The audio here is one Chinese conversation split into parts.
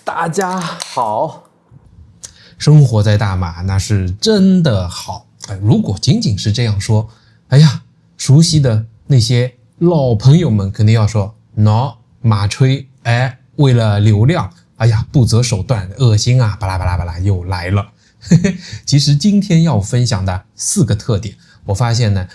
大家好，生活在大马那是真的好。如果仅仅是这样说，哎呀，熟悉的那些老朋友们肯定要说马吹，为了流量，哎呀，不择手段，恶心啊，巴拉巴拉巴拉又来了。其实今天要分享的4个特点，我发现呢，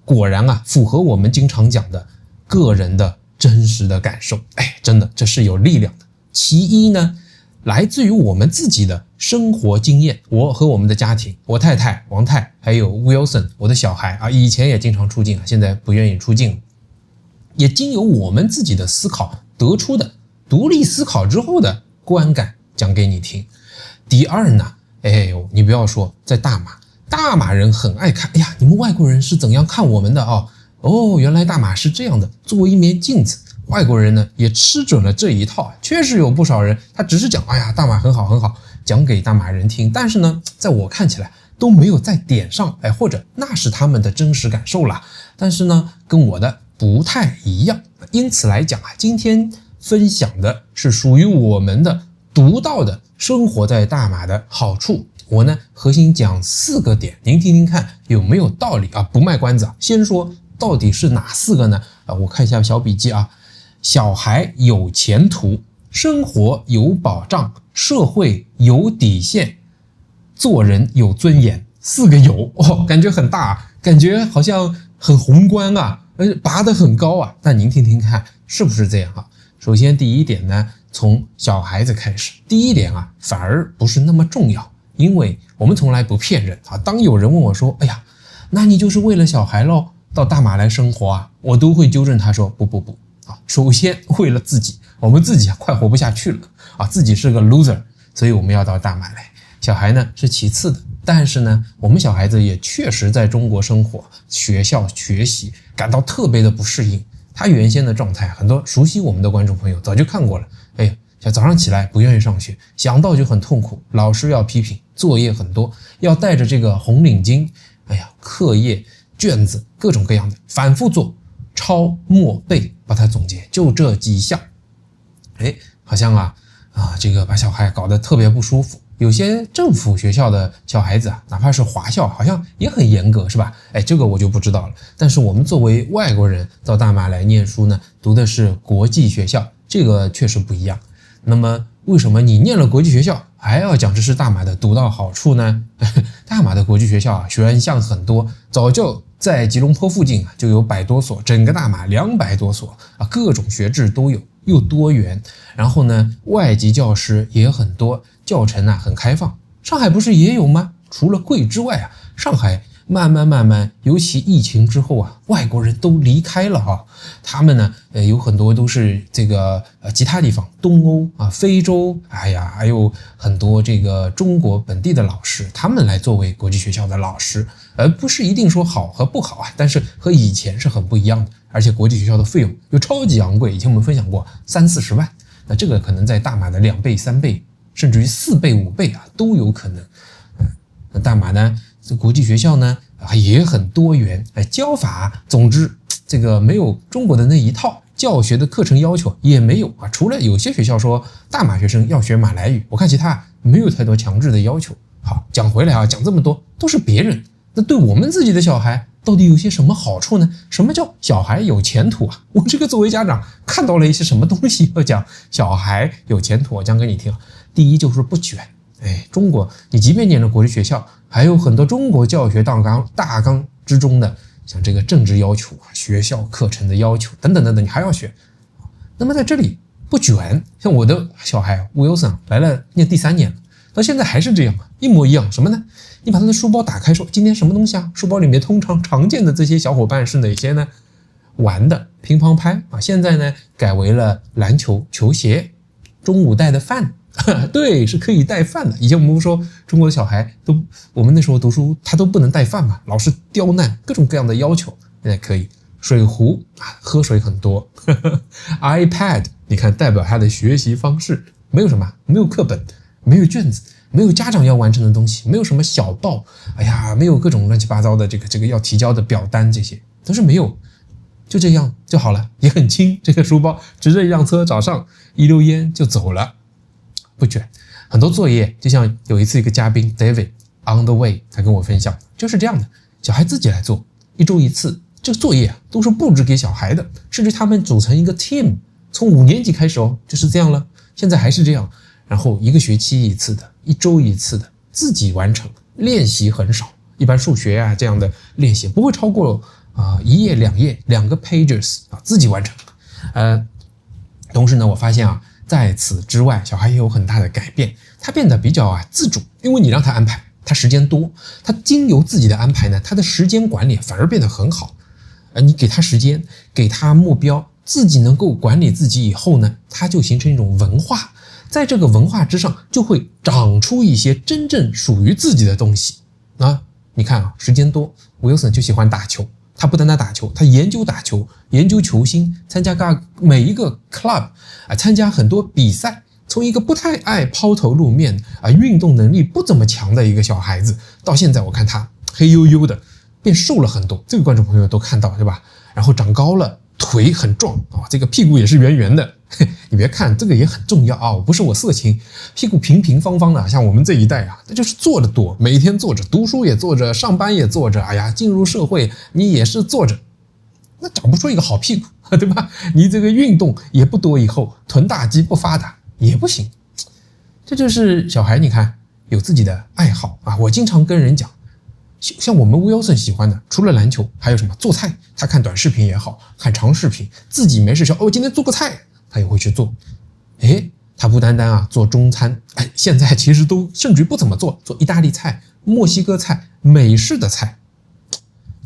果然啊，符合我们经常讲的个人的真实的感受。真的，这是有力量的。其一呢，来自于我们自己的生活经验，我和我们的家庭，我太太王太还有 Wilson 我的小孩啊，以前也经常出镜，现在不愿意出镜，也经由我们自己的思考得出的独立思考之后的观感讲给你听。第二呢，你不要说在大马人很爱看，你们外国人是怎样看我们的原来大马是这样的，作为一面镜子。外国人呢也吃准了这一套，确实有不少人他只是讲大马很好很好，讲给大马人听，但是呢在我看起来都没有在点上，或者那是他们的真实感受啦，但是呢跟我的不太一样。因此来讲今天分享的是属于我们的独到的生活在大马的好处。我呢核心讲4个点，您听听看有没有道理不卖关子先说到底是哪4个呢？我看一下小笔记小孩有前途，生活有保障，社会有底线，做人有尊严。4个有感觉很大，感觉好像很宏观拔得很高但您听听看是不是这样首先第一点呢，从小孩子开始。第一点反而不是那么重要，因为我们从来不骗人当有人问我说那你就是为了小孩咯到大马来生活我都会纠正他说不首先为了自己，我们自己快活不下去了自己是个 loser， 所以我们要到大马来。小孩呢是其次的，但是呢我们小孩子也确实在中国生活学校学习感到特别的不适应。他原先的状态，很多熟悉我们的观众朋友早就看过了。早上起来不愿意上学，想到就很痛苦，老师要批评，作业很多，要带着这个红领巾，课业卷子各种各样的反复做，抄默背，把它总结，就这几项。好像这个把小孩搞得特别不舒服。有些政府学校的小孩子哪怕是华校，好像也很严格，是吧？这个我就不知道了。但是我们作为外国人到大马来念书呢，读的是国际学校，这个确实不一样。那么为什么你念了国际学校还要讲这是大马的独到好处呢？大马的国际学校选项很多，早就在吉隆坡附近就有100多所，整个大马200多所各种学制都有，又多元。然后呢外籍教师也很多，教程很开放。上海不是也有吗？除了贵之外上海慢慢，尤其疫情之后外国人都离开了他们呢有很多都是这个其他地方，东欧非洲，还有很多这个中国本地的老师，他们来作为国际学校的老师，而不是一定说好和不好但是和以前是很不一样的。而且国际学校的费用又超级昂贵，以前我们分享过30-40万，那这个可能在大马的2倍、3倍，甚至于4倍、5倍都有可能。那大马呢这国际学校呢也很多元，教法总之这个没有中国的那一套，教学的课程要求也没有除了有些学校说大马学生要学马来语，我看其他没有太多强制的要求。好，讲回来讲这么多都是别人，那对我们自己的小孩到底有些什么好处呢？什么叫小孩有前途我这个作为家长看到了一些什么东西要讲小孩有前途，我讲给你听。第一就是不卷。中国你即便念了国际学校，还有很多中国教学大纲之中的像这个政治要求学校课程的要求等等，你还要学。那么在这里不卷，像我的小孩 Wilson 来了念第3年了，到现在还是这样一模一样。什么呢？你把他的书包打开说今天什么东西书包里面通常见的这些小伙伴是哪些呢？玩的乒乓拍现在呢改为了篮球球鞋，中午带的饭对，是可以带饭的。以前我们不说中国的小孩我们那时候读书他都不能带饭嘛，老师刁难各种各样的要求，现在可以。水壶喝水很多iPad 你看代表他的学习方式，没有什么，没有课本，没有卷子，没有家长要完成的东西，没有什么小报，没有各种乱七八糟的这个要提交的表单，这些都是没有，就这样就好了，也很轻，这个书包直着一辆车早上一溜烟就走了。不卷。很多作业就像有一次一个嘉宾 David on the way 他跟我分享，就是这样的，小孩自己来做，1周1次，这个作业都是布置给小孩的，甚至他们组成一个 team， 从5年级开始就是这样了，现在还是这样，然后1个学期1次的，1周1次的，自己完成，练习很少，一般数学这样的练习不会超过1页2页2个 pages 自己完成。同时呢，我发现在此之外，小孩也有很大的改变，他变得比较自主，因为你让他安排，他时间多，他经由自己的安排呢，他的时间管理反而变得很好。你给他时间，给他目标，自己能够管理自己以后呢，他就形成一种文化，在这个文化之上，就会长出一些真正属于自己的东西你看时间多 ，Wilson 就喜欢打球。他不单单打球，他研究打球，研究球星，参加每一个 club 参加很多比赛。从一个不太爱抛头露面运动能力不怎么强的一个小孩子，到现在我看他黑黝黝的，变瘦了很多，这个观众朋友都看到对吧？然后长高了，腿很壮这个屁股也是圆圆的。你别看这个也很重要不是我色情，屁股平平方方的，像我们这一代那就是坐着多，每天坐着，读书也坐着，上班也坐着，进入社会你也是坐着，那长不出一个好屁股对吧？你这个运动也不多，以后臀大肌不发达也不行。这就是小孩，你看有自己的爱好我经常跟人讲，像我们 Wilson 喜欢的，除了篮球还有什么？做菜，他看短视频也好，看长视频，自己没事我今天做个菜，他也会去做。他不单单做中餐，现在其实都甚至不怎么做意大利菜、墨西哥菜、美式的菜。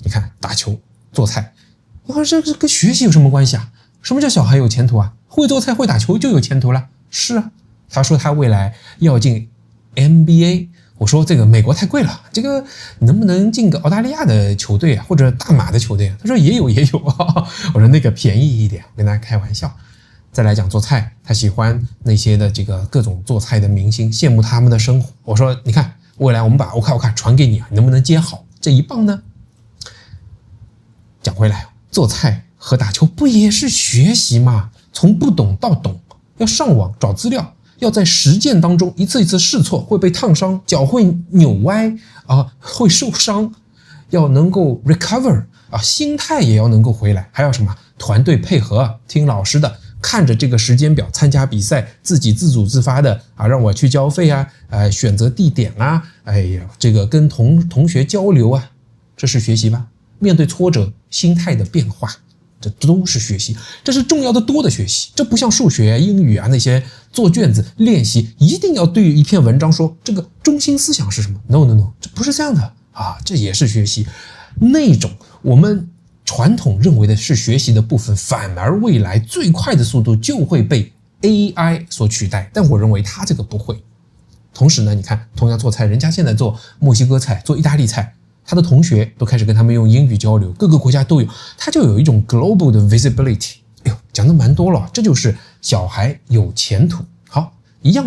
你看打球、做菜，这跟学习有什么关系什么叫小孩有前途会做菜、会打球就有前途了？是他说他未来要进 NBA， 我说这个美国太贵了，这个能不能进个澳大利亚的球队或者大马的球队他说也有我说那个便宜一点，我跟大家开玩笑。再来讲做菜，他喜欢那些的这个各种做菜的明星，羡慕他们的生活。我说你看未来我们把我看传给你你能不能接好这一棒呢？讲回来，做菜和打球不也是学习吗？从不懂到懂，要上网找资料，要在实践当中一次一次试错，会被烫伤，脚会扭歪会受伤，要能够 recover 心态也要能够回来，还要什么团队配合，听老师的，看着这个时间表参加比赛，自己自主自发的让我去交费选择地点这个跟同学交流这是学习吧？面对挫折，心态的变化，这都是学习，这是重要的多的学习。这不像数学、英语那些做卷子练习，一定要对于一篇文章说这个中心思想是什么 ？No， 这不是这样的这也是学习。那种我们传统认为的是学习的部分，反而未来最快的速度就会被 AI 所取代，但我认为它这个不会。同时呢，你看同样做菜，人家现在做墨西哥菜、做意大利菜，他的同学都开始跟他们用英语交流，各个国家都有，他就有一种 global 的 visibility。讲的蛮多了，这就是小孩有前途。好，一样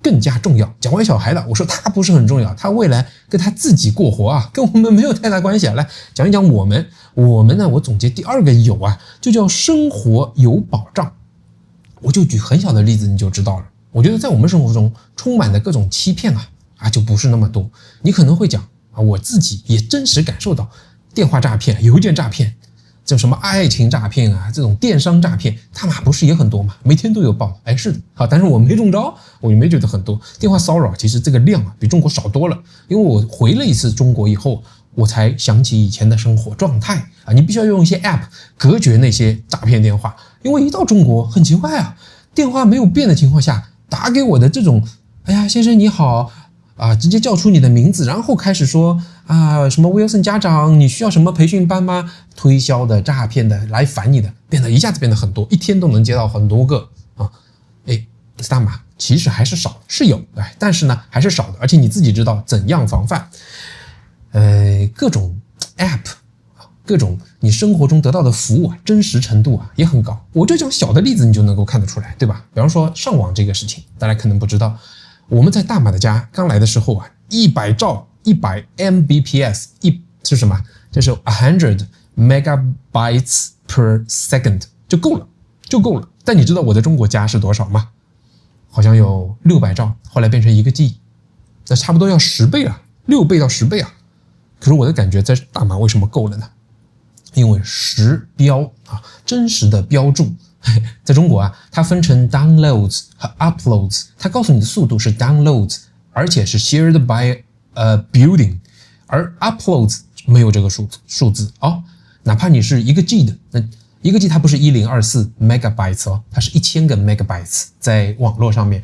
更加重要。讲完小孩了，我说他不是很重要，他未来跟他自己过活跟我们没有太大关系来讲一讲我们呢，我总结第2个有就叫生活有保障。我就举很小的例子你就知道了。我觉得在我们生活中充满的各种欺骗就不是那么多。你可能会讲我自己也真实感受到电话诈骗、邮件诈骗，这种什么爱情诈骗这种电商诈骗，他们不是也很多吗？每天都有报。是的但是我没中招，我也没觉得很多。电话骚扰其实这个量比中国少多了，因为我回了一次中国以后，我才想起以前的生活状态你必须要用一些 app 隔绝那些诈骗电话，因为一到中国很奇怪电话没有变的情况下打给我的这种先生你好直接叫出你的名字，然后开始说什么 Wilson 家长你需要什么培训班吗？推销的、诈骗的来烦你的，一下子变得很多，一天都能接到很多个大码其实还是少，是有但是呢还是少的，而且你自己知道怎样防范。各种 app 各种你生活中得到的服务真实程度也很高。我就讲小的例子你就能够看得出来，对吧？比方说上网这个事情，大家可能不知道，我们在大马的家刚来的时候100兆100 Mbps 是什么？这是100 megabytes per second 就够了。但你知道我在中国家是多少吗好像有600兆，后来变成1个 G， 那差不多要10倍啊，6倍到10倍啊。可是我的感觉在大马为什么够了呢？因为实标啊，真实的标注。在中国啊，它分成 downloads 和 uploads， 它告诉你的速度是 downloads， 而且是 shared by building， 而 uploads 没有这个数字哦。哪怕你是1个 G 的，那1个 G 它不是1024 megabytes 哦，它是1000个 megabytes 在网络上面。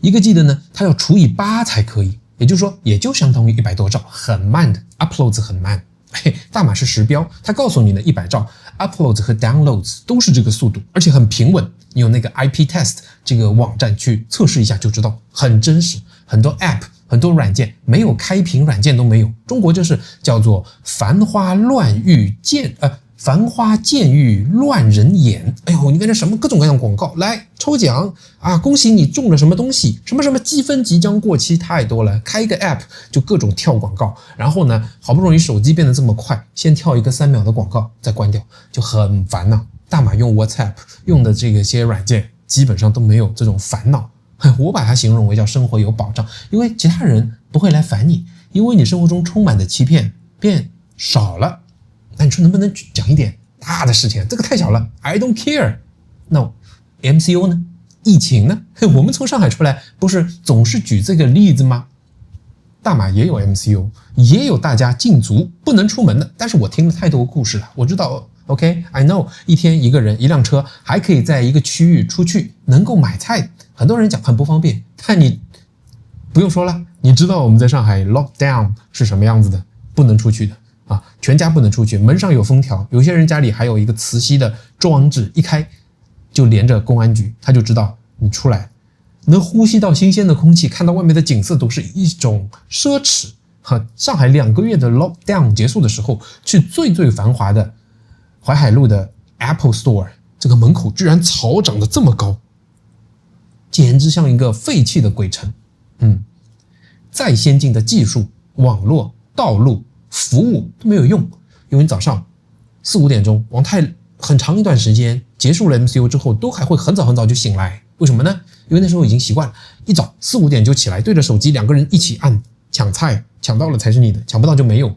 1个 G 的呢，它要除以8才可以，也就是说，也就相当于100多兆，很慢的 uploads 很慢。大马是实标，它告诉你的100兆 uploads 和 downloads 都是这个速度，而且很平稳。你有那个 IP test 这个网站去测试一下就知道，很真实。很多 app 很多软件没有开屏软件都没有。中国就是叫做繁花渐欲乱人眼。哎呦，你看这什么各种各样的广告，来抽奖啊，恭喜你中了什么东西，什么什么积分即将过期，太多了。开一个 app 就各种跳广告，然后呢，好不容易手机变得这么快，先跳一个3秒的广告再关掉，就很烦恼。大马用 WhatsApp 用的这个些软件基本上都没有这种烦恼。我把它形容为叫生活有保障，因为其他人不会来烦你，因为你生活中充满的欺骗变少了。那你说能不能讲一点大的事情？这个太小了 I don't care。 那 MCO 呢？疫情呢？我们从上海出来不是总是举这个例子吗？大马也有 MCO， 也有大家禁足不能出门的，但是我听了太多故事了，我知道 OK I know， 一天一个人一辆车还可以在一个区域出去能够买菜，很多人讲很不方便，但你不用说了，你知道我们在上海 lockdown 是什么样子的，不能出去的啊，全家不能出去，门上有封条，有些人家里还有一个磁吸的装置，一开就连着公安局，他就知道你出来，能呼吸到新鲜的空气，看到外面的景色都是一种奢侈。上海2个月的 lockdown 结束的时候，去最繁华的淮海路的 Apple Store， 这个门口居然草长得这么高，简直像一个废弃的鬼城。再先进的技术、网络、道路、服务都没有用，因为你早上4、5点钟，王太很长一段时间结束了 MCO 之后，都还会很早就醒来。为什么呢？因为那时候已经习惯了，一早4、5点就起来，对着手机2个人一起按抢菜，抢到了才是你的，抢不到就没有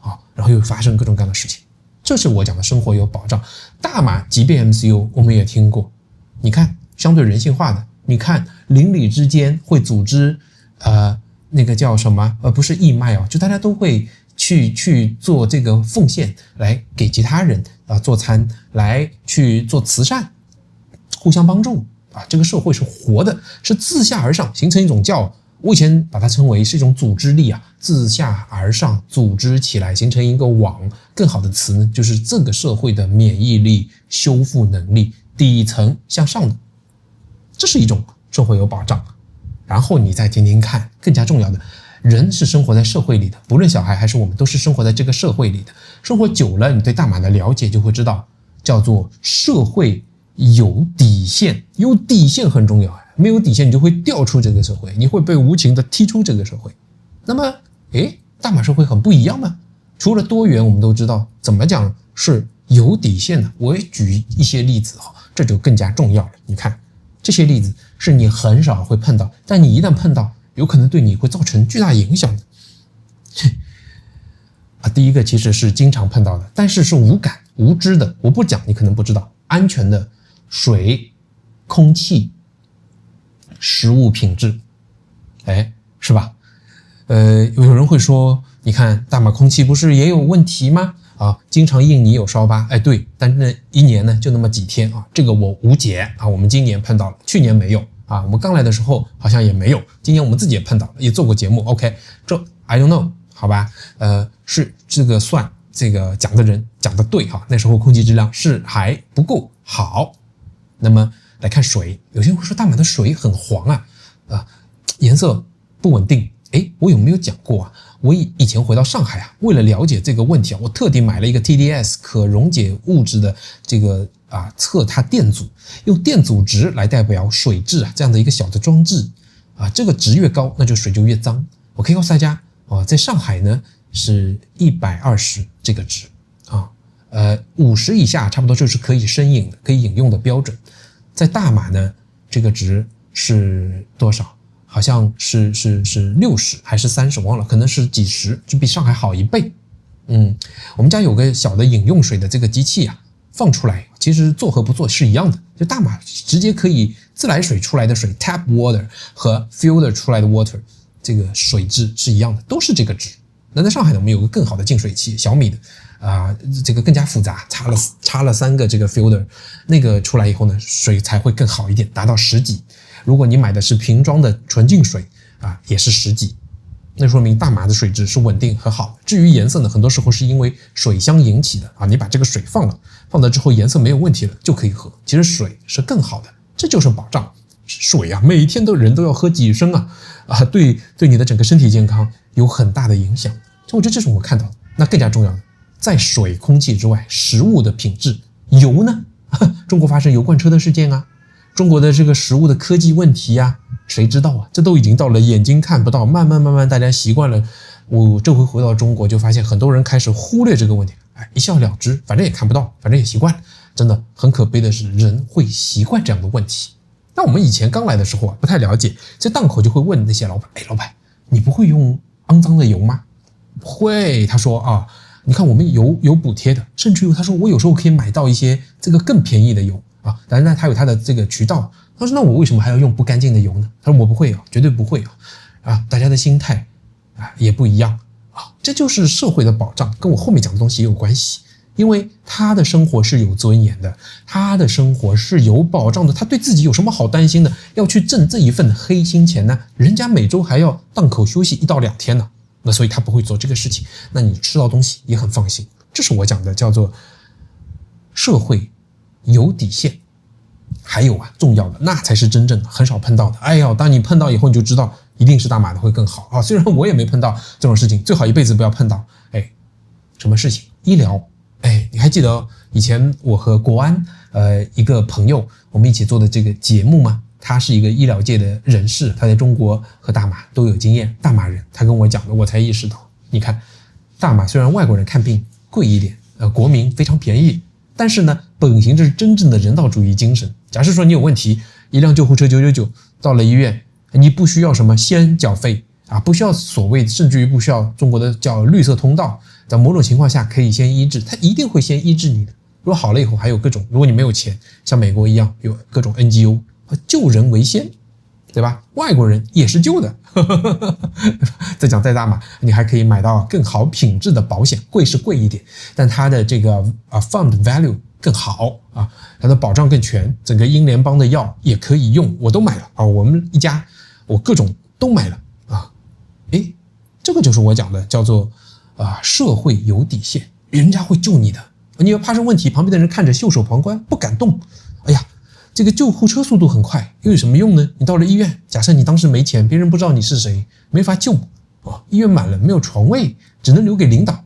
啊。然后又发生各种各样的事情，这是我讲的生活有保障。大马即便 MCO 我们也听过，你看相对人性化的，你看邻里之间会组织那个叫什么不是义卖哦，就大家都会去做这个奉献，来给其他人做餐，来去做慈善，互相帮助啊。这个社会是活的，是自下而上形成一种我以前把它称为是一种组织力啊，自下而上组织起来形成一个网。更好的词呢，就是这个社会的免疫力、修复能力，底层向上的，这是一种社会有保障。然后你再听听看，更加重要的，人是生活在社会里的，不论小孩还是我们，都是生活在这个社会里的。生活久了，你对大马的了解就会知道，叫做社会有底线。有底线很重要，没有底线你就会掉出这个社会，你会被无情的踢出这个社会。那么大马社会很不一样吗？除了多元，我们都知道怎么讲是有底线的。我也举一些例子这就更加重要了。你看这些例子是你很少会碰到，但你一旦碰到，有可能对你会造成巨大影响的。第一个其实是经常碰到的，但是是无感无知的，我不讲你可能不知道。安全的水、空气、食物品质，是吧？有人会说，你看大马空气不是也有问题吗？经常印尼有烧疤，对，但是一年呢就那么几天啊，这个我无解啊。我们今年碰到了，去年没有啊。我们刚来的时候好像也没有，今年我们自己也碰到了，也做过节目。OK， 这 I don't know， 好吧？是这个算这个讲的人讲的对哈，那时候空气质量是还不够好。那么来看水，有些人会说大马的水很黄颜色不稳定。我有没有讲过啊？我以前回到上海为了了解这个问题我特地买了一个 TDS 可溶解物质的这个测它电阻，用电阻值来代表水质这样的一个小的装置这个值越高，那就水就越脏。我可以告诉大家在上海呢是120这个值50以下差不多就是可以生饮的、可以饮用的标准。在大马呢，这个值是多少？好像是60还是30，忘了，可能是几十，就比上海好1倍。我们家有个小的饮用水的这个机器啊，放出来其实做和不做是一样的，就大马直接可以自来水出来的水 tap water 和 filter 出来的 water 这个水质是一样的，都是这个值。那在上海呢，我们有个更好的净水器，小米的这个更加复杂，插了3个这个 filter， 那个出来以后呢，水才会更好一点，达到10几。如果你买的是瓶装的纯净水也是10几，那说明大马的水质是稳定和好的。至于颜色呢，很多时候是因为水箱引起的你把这个水放了之后颜色没有问题了就可以喝，其实水是更好的，这就是保障。水每天人都要喝几升对你的整个身体健康有很大的影响。我觉得这是我们看到的。那更加重要的，在水、空气之外，食物的品质，油呢？中国发生油罐车的事件中国的这个食物的科技问题谁知道这都已经到了眼睛看不到，慢慢大家习惯了。我这回回到中国就发现很多人开始忽略这个问题，一笑了之，反正也看不到，反正也习惯了。真的很可悲的是，人会习惯这样的问题。那我们以前刚来的时候不太了解，这档口就会问那些老板，老板，你不会用肮脏的油吗？会，他说你看我们有补贴的，甚至于他说我有时候可以买到一些这个更便宜的油当然他有他的这个渠道。他说那我为什么还要用不干净的油呢？他说我不会绝对不会大家的心态也不一样这就是社会的保障，跟我后面讲的东西也有关系。因为他的生活是有尊严的，他的生活是有保障的，他对自己有什么好担心的？要去挣这一份黑心钱呢？人家每周还要档口休息1到2天呢，那所以他不会做这个事情。那你吃到东西也很放心，这是我讲的叫做社会有底线。还有重要的那才是真正很少碰到的。当你碰到以后，你就知道一定是大马的会更好虽然我也没碰到这种事情，最好一辈子不要碰到。什么事情？医疗。你还记得以前我和国安一个朋友我们一起做的这个节目吗？他是一个医疗界的人士，他在中国和大马都有经验，大马人，他跟我讲的，我才意识到，你看大马虽然外国人看病贵一点，国民非常便宜，但是呢本行这是真正的人道主义精神。假设说你有问题，一辆救护车999到了医院，你不需要什么先缴费不需要所谓，甚至于不需要中国的叫绿色通道，在某种情况下可以先医治，他一定会先医治你的。如果好了以后还有各种，如果你没有钱，像美国一样有各种 NGO 救人为先，对吧？外国人也是救的。再讲在大马，你还可以买到更好品质的保险，贵是贵一点，但它的这个fund value 更好它的保障更全，整个英联邦的药也可以用，我都买了我们一家我各种都买了这个就是我讲的叫做社会有底线，人家会救你的。你要发生问题，旁边的人看着袖手旁观不敢动。这个救护车速度很快，又有什么用呢？你到了医院，假设你当时没钱，别人不知道你是谁，没法救医院满了，没有床位，只能留给领导，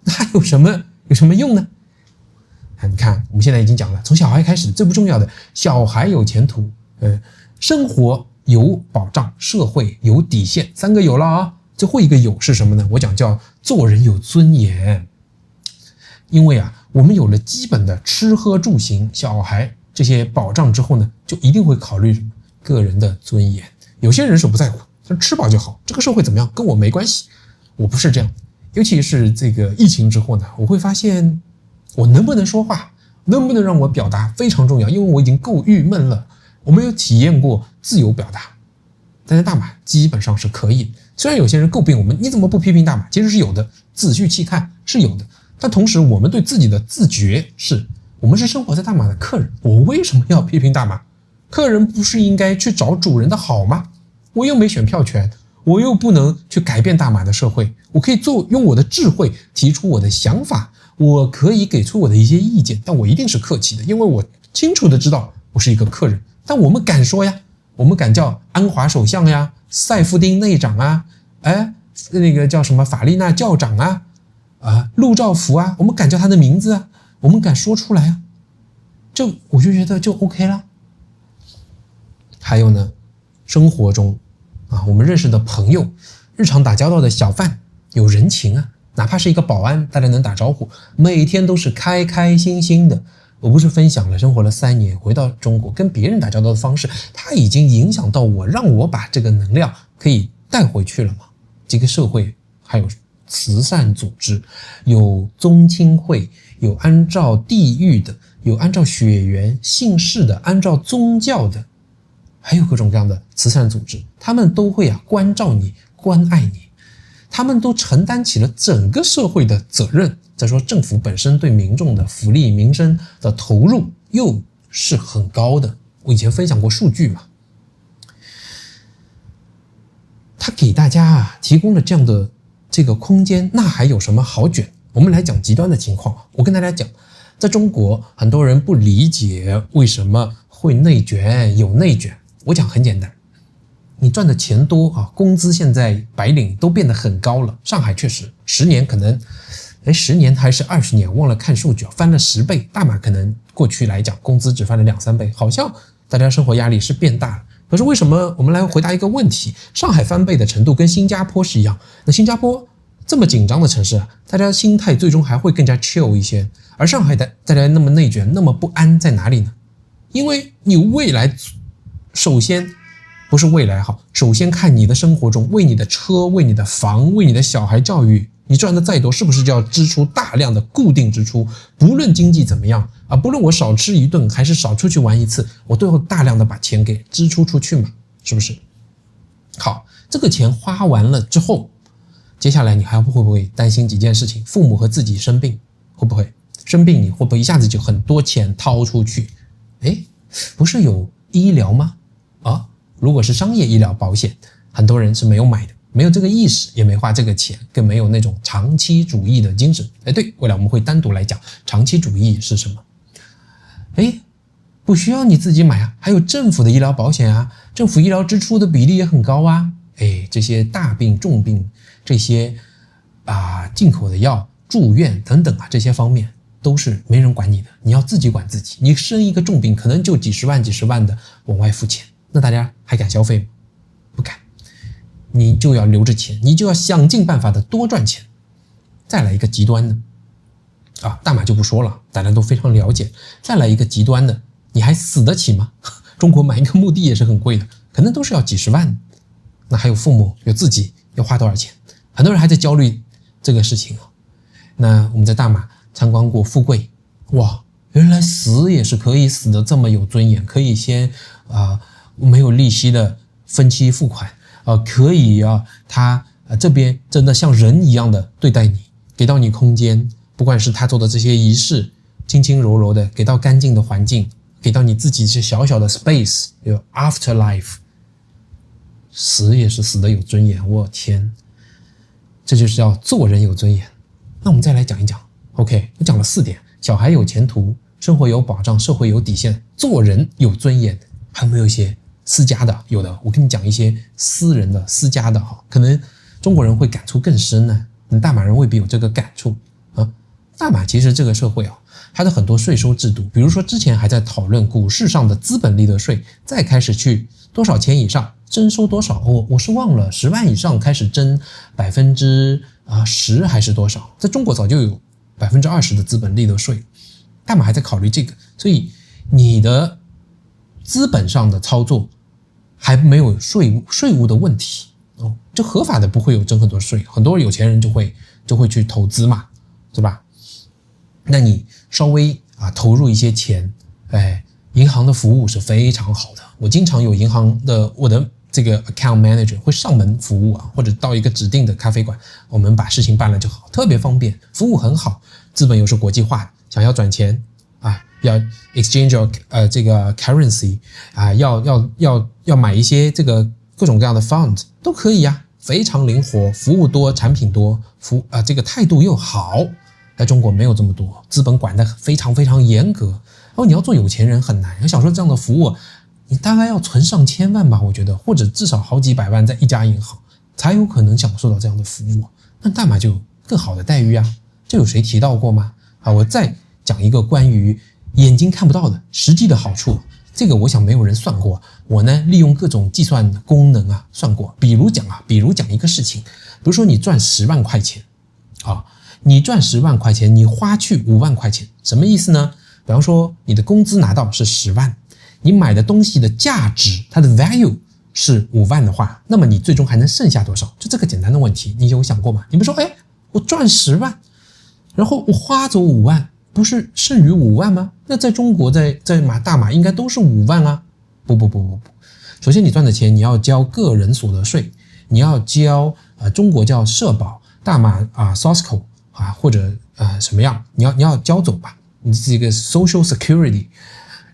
那有什么用呢？你看我们现在已经讲了，从小孩开始，最不重要的，小孩有前途，生活有保障，社会有底线，3个有了最后一个有是什么呢？我讲叫做人有尊严。因为我们有了基本的吃喝住行小孩这些保障之后呢，就一定会考虑什么个人的尊严。有些人是不在乎，他吃饱就好，这个社会怎么样跟我没关系。我不是这样，尤其是这个疫情之后呢，我会发现我能不能说话，能不能让我表达非常重要，因为我已经够郁闷了。我没有体验过自由表达，但在大马基本上是可以。虽然有些人诟病我们，你怎么不批评大马？其实是有的，仔细去看是有的。但同时我们对自己的自觉是，我们是生活在大马的客人，我为什么要批评大马？客人不是应该去找主人的好吗？我又没选票权，我又不能去改变大马的社会，我可以用我的智慧提出我的想法，我可以给出我的一些意见，但我一定是客气的，因为我清楚的知道我是一个客人。但我们敢说呀，我们敢叫安华首相呀，塞夫丁内长那个叫什么法利纳教长陆兆福我们敢叫他的名字我们敢说出来我就觉得就 OK 了。还有呢，生活中我们认识的朋友，日常打交道的小贩，有人情哪怕是一个保安，大家能打招呼，每天都是开开心心的，我不是分享了生活了3年，回到中国跟别人打交道的方式，它已经影响到我，让我把这个能量可以带回去了吗？这个社会还有慈善组织，有宗亲会，有按照地域的，有按照血缘姓氏的，按照宗教的，还有各种各样的慈善组织，他们都会关照你，关爱你，他们都承担起了整个社会的责任。再说政府本身对民众的福利民生的投入又是很高的，我以前分享过数据嘛，他给大家提供了这样的这个空间，那还有什么好卷？我们来讲极端的情况。我跟大家讲，在中国很多人不理解为什么会内卷，有内卷。我讲很简单，你赚的钱多工资现在白领都变得很高了。上海确实10年可能10年还是20年，忘了看数据，翻了10倍。大马可能过去来讲工资只翻了2-3倍，好像大家生活压力是变大了。可是为什么？我们来回答一个问题，上海翻倍的程度跟新加坡是一样，那新加坡这么紧张的城市大家心态最终还会更加 chill 一些，而上海的大家那么内卷，那么不安在哪里呢？因为你未来首先不是未来好，首先看你的生活中，为你的车，为你的房，为你的小孩教育，你赚的再多，是不是就要支出大量的固定支出？不论经济怎么样不论我少吃一顿还是少出去玩一次，我都要大量的把钱给支出出去嘛，是不是？好，这个钱花完了之后，接下来你还会不会担心几件事情？父母和自己生病，会不会生病？你会不会一下子就很多钱掏出去？不是有医疗吗？如果是商业医疗保险，很多人是没有买的，没有这个意识，也没花这个钱，更没有那种长期主义的精神。对，未来我们会单独来讲长期主义是什么。不需要你自己买还有政府的医疗保险政府医疗支出的比例也很高这些大病重病，这些进口的药、住院等等这些方面都是没人管你的，你要自己管自己。你生一个重病可能就几十万的往外付钱，那大家还敢消费吗？不敢。你就要留着钱，你就要想尽办法的多赚钱。再来一个极端的大马就不说了，大家都非常了解。再来一个极端的，你还死得起吗？中国买一个墓地也是很贵的，可能都是要几十万。那还有父母，有自己要花多少钱？很多人还在焦虑这个事情那我们在大马参观过富贵，哇，原来死也是可以死得这么有尊严，可以先没有利息的分期付款可以他这边真的像人一样的对待你，给到你空间，不管是他做的这些仪式，轻轻柔柔的给到干净的环境，给到你自己是小小的 space， 有 afterlife， 死也是死得有尊严。我天，这就是要做人有尊严。那我们再来讲一讲 OK， 我讲了4点，小孩有前途，生活有保障，社会有底线，做人有尊严。还有没有一些私家的？有的，我跟你讲一些私人的私家的可能中国人会感触更深呢，大马人未必有这个感触大马其实这个社会它的很多税收制度，比如说之前还在讨论股市上的资本利得税，再开始去多少钱以上征收多少，我是忘了10万以上开始征10%还是多少，在中国早就有20%的资本利得税，大马还在考虑这个，所以你的资本上的操作还没有税务的问题就合法的不会有征很多税，很多有钱人就会去投资嘛，是吧？那你稍微投入一些钱，银行的服务是非常好的。我经常有银行的我的这个 account manager 会上门服务或者到一个指定的咖啡馆，我们把事情办了就好，特别方便，服务很好，资本又是国际化的，想要转钱要 exchange your 这个 currency要买一些这个各种各样的 fund 都可以非常灵活，服务多，产品多，这个态度又好。在中国没有这么多，资本管得非常非常严格，你要做有钱人很难。想说这样的服务，你大概要存上千万吧，我觉得，或者至少好几百万在一家银行才有可能享受到这样的服务。那大马就有更好的待遇这有谁提到过吗？我再讲一个关于眼睛看不到的实际的好处，这个我想没有人算过，我呢利用各种计算功能算过。比如讲一个事情，比如说你赚10万块钱你赚10万块钱，你花去5万块钱，什么意思呢？比方说你的工资拿到是10万，你买的东西的价值它的 value 是5万的话，那么你最终还能剩下多少？就这个简单的问题，你有想过吗？你不说我赚10万，然后我花走5万，不是剩余5万吗？那在中国在大马应该都是5万啊。不，首先你赚的钱你要交个人所得税，你要交中国叫社保，大马SOSCO 或者什么样，你要交走吧，你是一个 social security。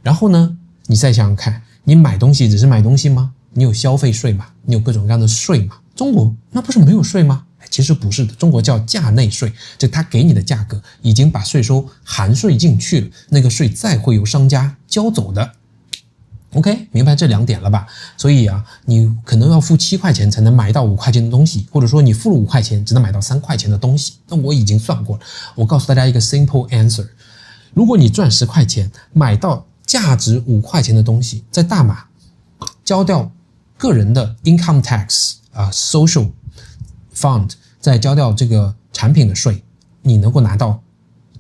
然后呢，你再想想看，你买东西只是买东西吗？你有消费税嘛？你有各种各样的税嘛？中国那不是没有税吗？其实不是的，中国叫价内税，就他给你的价格已经把税收含税进去了，那个税再会由商家交走的。OK， 明白这2点了吧？所以你可能要付7块钱才能买到5块钱的东西，或者说你付了5块钱只能买到3块钱的东西。那我已经算过了，我告诉大家一个 simple answer： 如果你赚10块钱买到价值5块钱的东西，在大马交掉个人的 income tax social fund， 再交掉这个产品的税，你能够拿到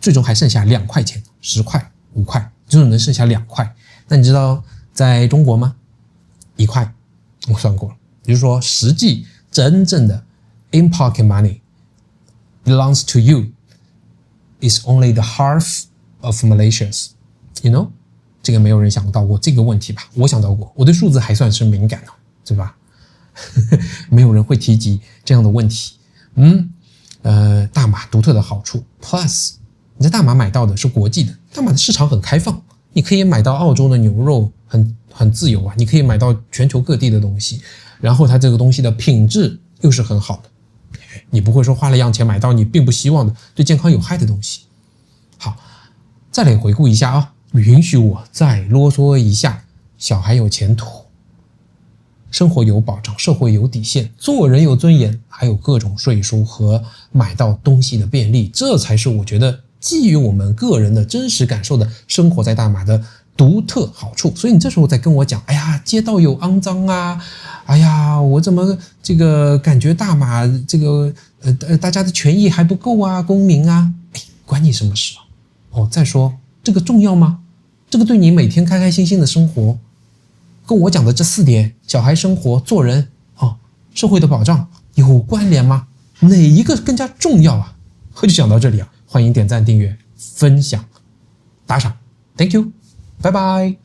最终还剩下2块钱，10块5块，就是能剩下2块。那你知道在中国吗？1块，我算过了，也就是说实际真正的 in pocket money belongs to you is only the half of Malaysia's. You know， 这个没有人想到过这个问题吧？我想到过，我对数字还算是敏感的，对吧？没有人会提及这样的问题。大马独特的好处 plus 你在大马买到的是国际的，大马的市场很开放，你可以买到澳洲的牛肉，很自由啊，你可以买到全球各地的东西，然后它这个东西的品质又是很好的，你不会说花了样钱买到你并不希望的对健康有害的东西。好，再来回顾一下允许我再啰嗦一下，小孩有前途，生活有保障，社会有底线，做人有尊严，还有各种税收和买到东西的便利，这才是我觉得基于我们个人的真实感受的生活在大马的独特好处。所以你这时候再跟我讲，街道有肮脏啊，我怎么这个感觉大马这个大家的权益还不够啊，公民啊，关你什么事啊？再说这个重要吗？这个对你每天开开心心的生活跟我讲的这4点，小孩生活、做人社会的保障有关联吗？哪一个更加重要啊？就讲到这里欢迎点赞、订阅、分享、打赏 ，Thank you， 拜拜。